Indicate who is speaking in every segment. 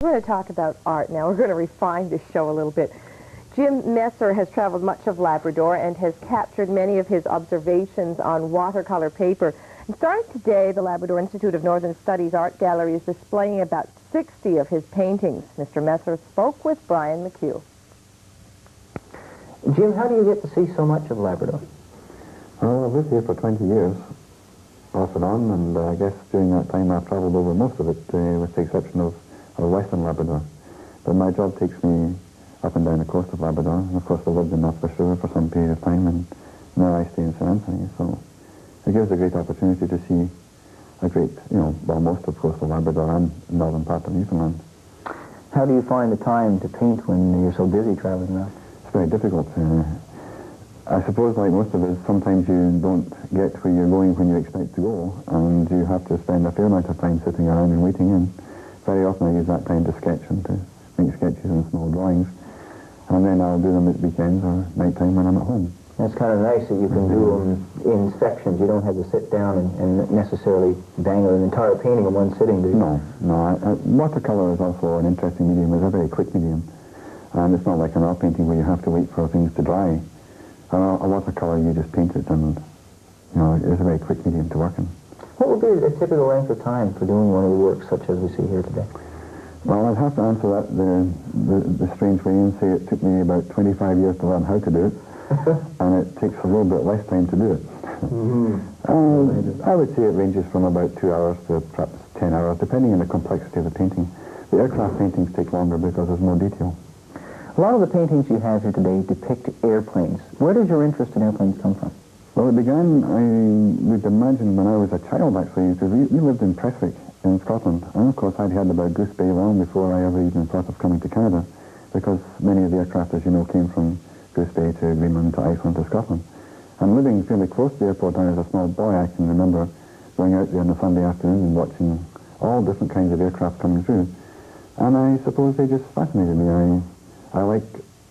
Speaker 1: We're going to talk about art now. We're going to refine this show a little bit. Jim Messer has traveled much of Labrador and has captured many of his observations on watercolor paper. And starting today, the Labrador Institute of Northern Studies Art Gallery is displaying about 60 of his paintings. Mr. Messer spoke with Brian McHugh.
Speaker 2: Jim, how do you get to see so much of Labrador?
Speaker 3: Well, I've lived here for 20 years, off and on, and I guess during that time I've travelled over most of it, with the exception of western Labrador. But my job takes me up and down the coast of Labrador, and of course I lived in Northwest River for some period of time, and now I stay in St. Anthony, so it gives a great opportunity to see a great, most of coastal Labrador and northern part of Newfoundland.
Speaker 2: How do you find the time to paint when you're so busy traveling around?
Speaker 3: It's very difficult. I suppose, like most of us, sometimes you don't get where you're going when you expect to go, and you have to spend a fair amount of time sitting around and waiting in. Very often I use that time to sketch and to make sketches and small drawings, and then I'll do them at weekends or night time when I'm at home.
Speaker 2: That's kind of nice that you can do them in sections. You don't have to sit down and necessarily bang an entire painting in one sitting, do you?
Speaker 3: No. Watercolor is also an interesting medium. It's a very quick medium, and it's not like an oil painting where you have to wait for things to dry. A watercolor, you just paint it, and it's a very quick medium to work in.
Speaker 2: What would be a typical length of time for doing one of the works such as we see here today?
Speaker 3: Well, I'd have to answer that the strange way and say it took me about 25 years to learn how to do it, and it takes a little bit less time to do it. I would say it ranges from about 2 hours to perhaps 10 hours, depending on the complexity of the painting. The aircraft paintings take longer because there's more detail.
Speaker 2: A lot of the paintings you have here today depict airplanes. Where does your interest in airplanes come from?
Speaker 3: Well, it began, I would imagine, when I was a child, actually, because we lived in Prestwick in Scotland, and of course I'd heard about Goose Bay long before I ever even thought of coming to Canada, because many of the aircraft, as you know, came from Goose Bay to Greenland to Iceland to Scotland. And living fairly close to the airport when I was a small boy, I can remember going out there on a Sunday afternoon and watching all different kinds of aircraft coming through. And I suppose they just fascinated me. I like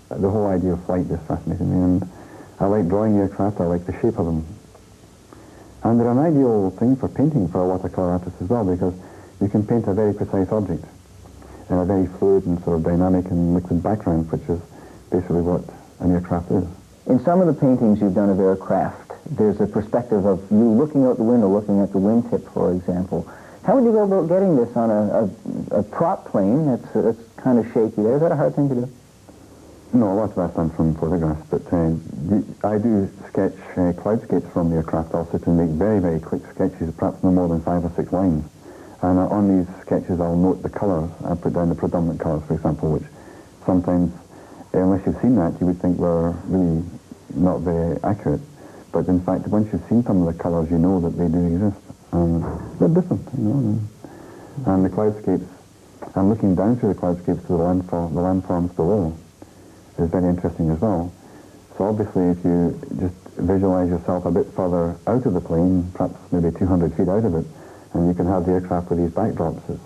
Speaker 3: the whole idea of flight just fascinated me, and I like drawing aircraft. I like the shape of them. And they're an ideal thing for painting for a watercolor artist as well, because you can paint a very precise object in a very fluid and sort of dynamic and liquid background, which is basically what an aircraft is.
Speaker 2: In some of the paintings you've done of aircraft, there's a perspective of you looking out the window, looking at the wingtip, for example. How would you go about getting this on a prop plane that's kind of shaky there? Is that a hard thing to do?
Speaker 3: No, a lot of that's done from photographs, but I do sketch cloudscapes from the aircraft also to make very, very quick sketches, perhaps no more than 5 or 6 lines. And on these sketches I'll note the colours. I put down the predominant colours, for example, which sometimes, unless you've seen that, you would think were really not very accurate. But in fact, once you've seen some of the colours, you know that they do exist. And they're different, And the cloudscapes, and looking down through the cloudscapes to the landforms below, is very interesting as well. So obviously if you just visualize yourself a bit further out of the plane, perhaps maybe 200 feet out of it, and you can have the aircraft with these backdrops, it's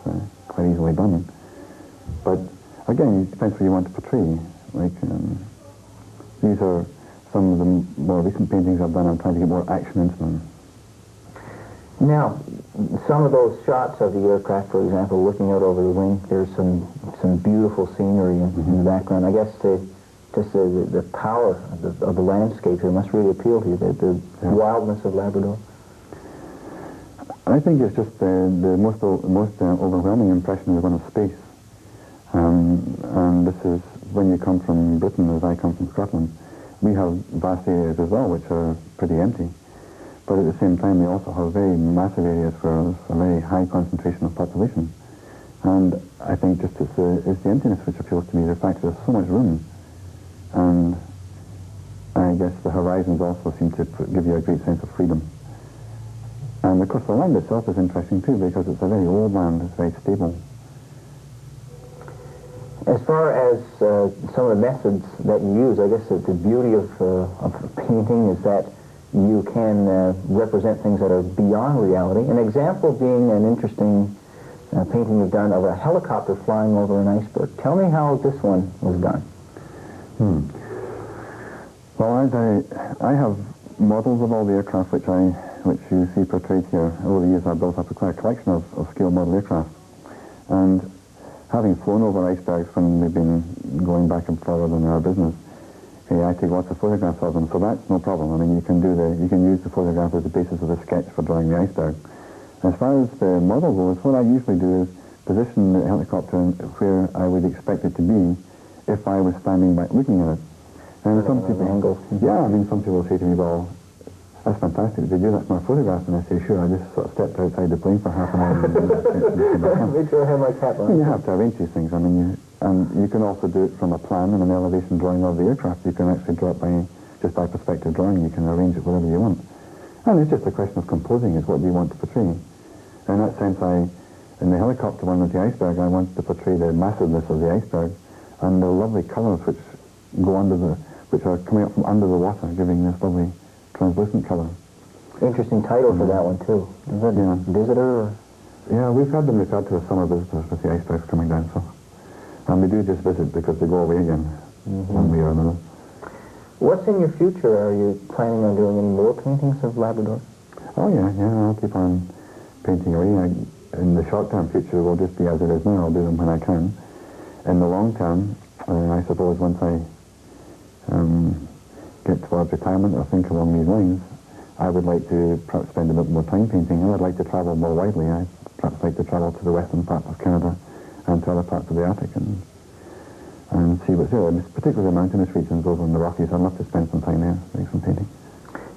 Speaker 3: quite easily done. But again, it depends what you want to portray. These are some of the more recent paintings I've done. I'm trying to get more action into them.
Speaker 2: Now, some of those shots of the aircraft, for example, looking out over the wing, there's some beautiful scenery in the background. I guess just the power of the landscape here must really appeal to you, the wildness of Labrador.
Speaker 3: I think it's just the most overwhelming impression is one of space. And this is, when you come from Britain, as I come from Scotland, we have vast areas as well which are pretty empty. But at the same time, we also have very massive areas where there's a very high concentration of population. And I think just it's the emptiness which appeals to me, the fact that there's so much room. And I guess the horizons also seem to give you a great sense of freedom. And of course the land itself is interesting too, because it's a very old land, it's very stable.
Speaker 2: As far as some of the methods that you use, I guess the beauty of painting is that you can represent things that are beyond reality. An example being an interesting painting you've done of a helicopter flying over an iceberg. Tell me how this one was done.
Speaker 3: Well, I have models of all the aircraft which you see portrayed here. Over the years I've built up quite a collection of scale model aircraft. And having flown over icebergs when we've been going back and forward in our business, I take lots of photographs of them, so that's no problem. I mean, you can use the photograph as the basis of the sketch for drawing the iceberg. As far as the model goes, what I usually do is position the helicopter where I would expect it to be if I was standing back looking at it. And some people, some people say to me, well, that's fantastic. Did you? That's my photograph. And I say, sure. I just sort of stepped outside the plane for half an hour.
Speaker 2: Make sure I have my cap on.
Speaker 3: You have to arrange these things. I mean, you can also do it from a plan and an elevation drawing of the aircraft. You can actually draw it just by perspective drawing. You can arrange it whatever you want. And it's just a question of composing is what do you want to portray. In that sense, in the helicopter one with the iceberg, I want to portray the massiveness of the iceberg and the lovely colours which are coming up from under the water, giving this lovely translucent colour.
Speaker 2: Interesting title for that one, too. Is that Visitor? Or?
Speaker 3: Yeah, we've had them referred to as summer visitors with the icebergs coming down, so. And we do just visit because they go away again, one way or another.
Speaker 2: What's in your future? Are you planning on doing any more paintings of Labrador?
Speaker 3: Oh, yeah, I'll keep on painting away. In the short-term future, will just be as it is now. I'll do them when I can. In the long term, I suppose once I get towards retirement or think along these lines, I would like to perhaps spend a bit more time painting. I would like to travel more widely. I perhaps like to travel to the western part of Canada and to other parts of the Arctic and see what's there. Particularly the mountainous regions over in the Rockies. I'd love to spend some time there doing some painting.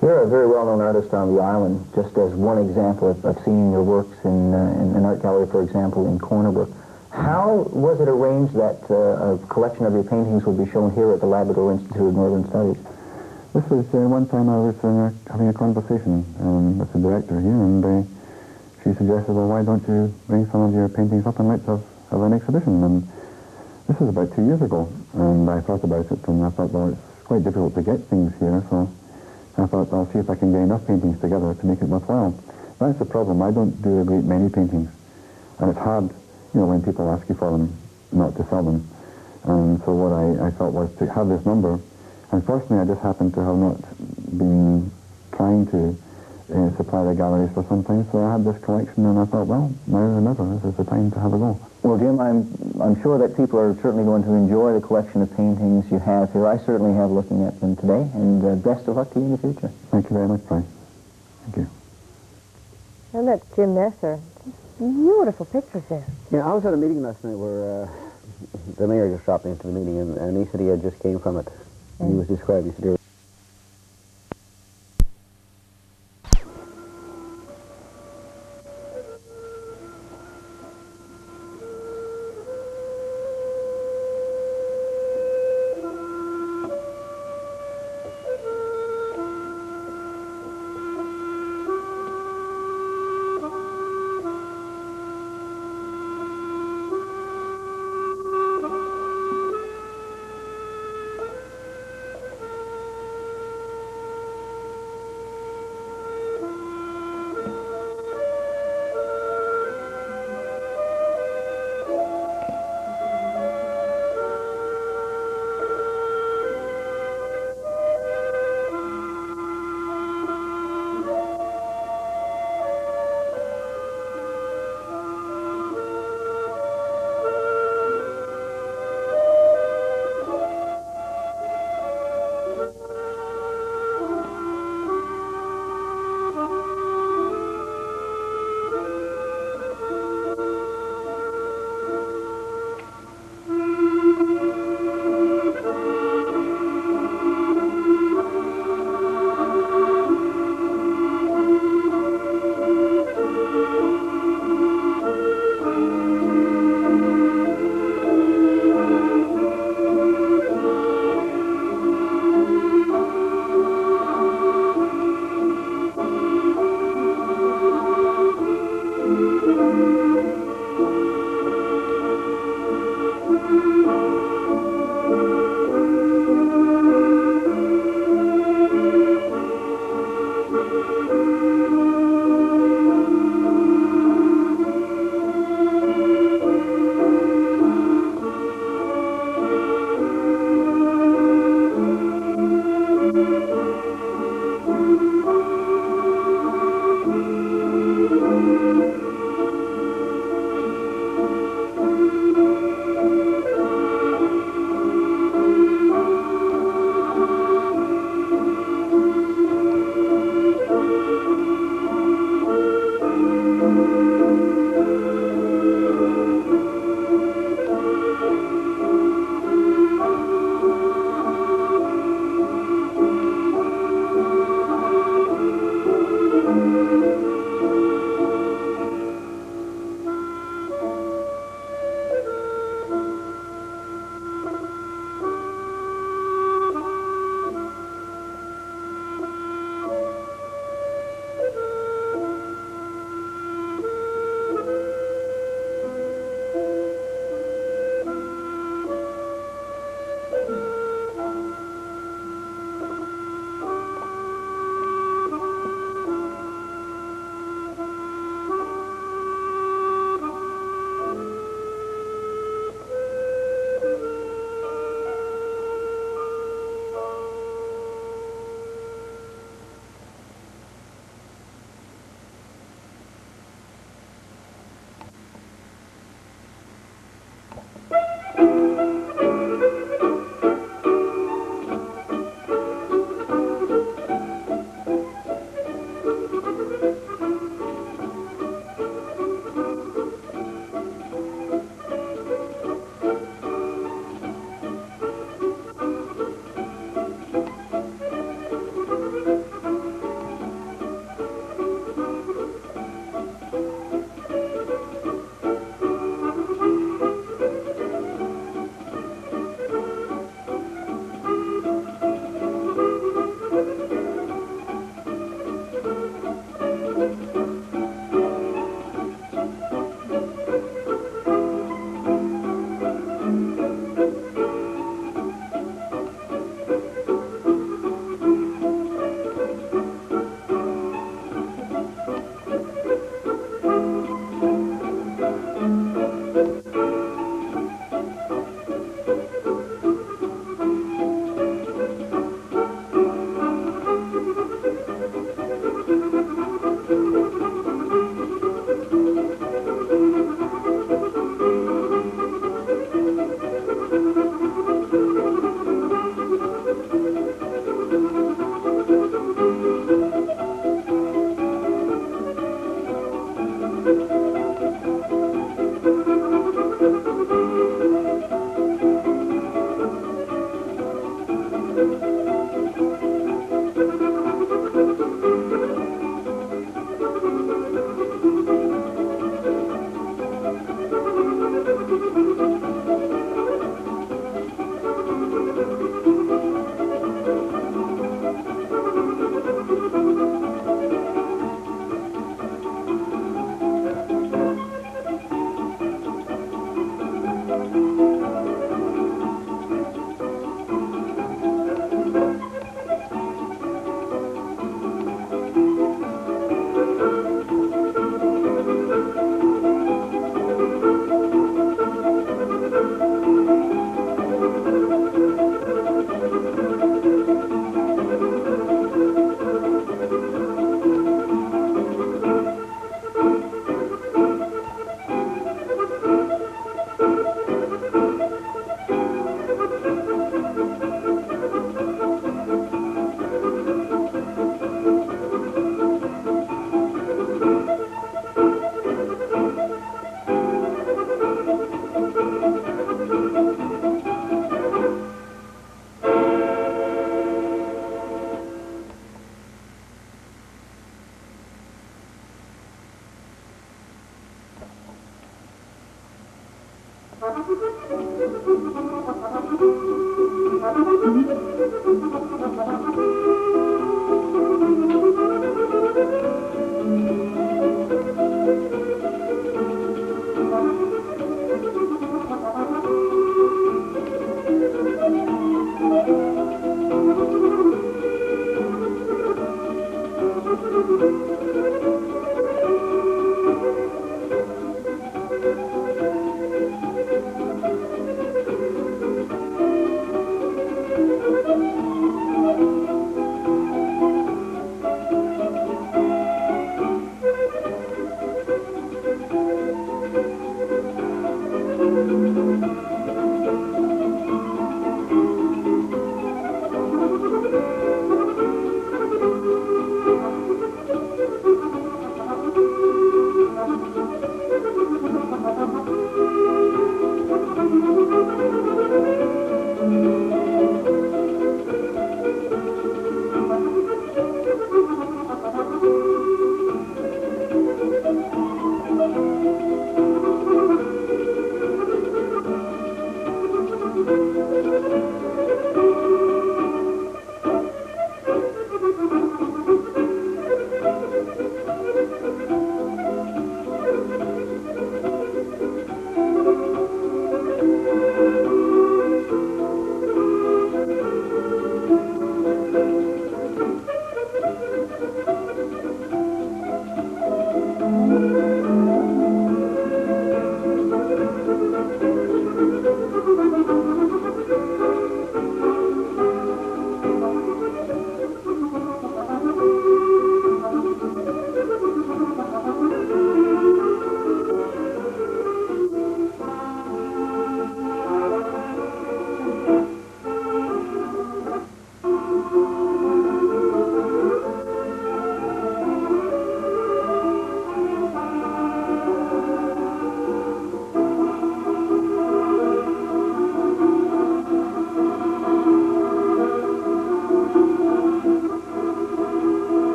Speaker 2: You're a very well-known artist on the island. Just as one example, I've seen your works in an art gallery, for example, in Corner Brook. How was it arranged that a collection of your paintings would be shown here at the Labrador Institute of Northern Studies?
Speaker 3: This was one time I was having a conversation with the director here, and she suggested, well, why don't you bring some of your paintings up and let's have an exhibition? And this was about 2 years ago, and I thought about it, and I thought, well, it's quite difficult to get things here, so I thought, I'll see if I can get enough paintings together to make it worthwhile. That's the problem. I don't do a great many paintings, and it's hard, when people ask you for them, not to sell them. And so what I thought was to have this number. Unfortunately, I just happened to have not been trying to supply the galleries for some time, so I had this collection, and I thought, well, now or never, this is the time to have a go.
Speaker 2: Well, Jim, I'm sure that people are certainly going to enjoy the collection of paintings you have here. I certainly have looking at them today, and best of luck to you in the future.
Speaker 3: Thank you very much, Brian. Thank you.
Speaker 1: And that's Jim Messer. Beautiful pictures there.
Speaker 4: Yeah, I was at a meeting last night where the mayor just dropped into the meeting, and he said he had just came from it. And he was describing, he said,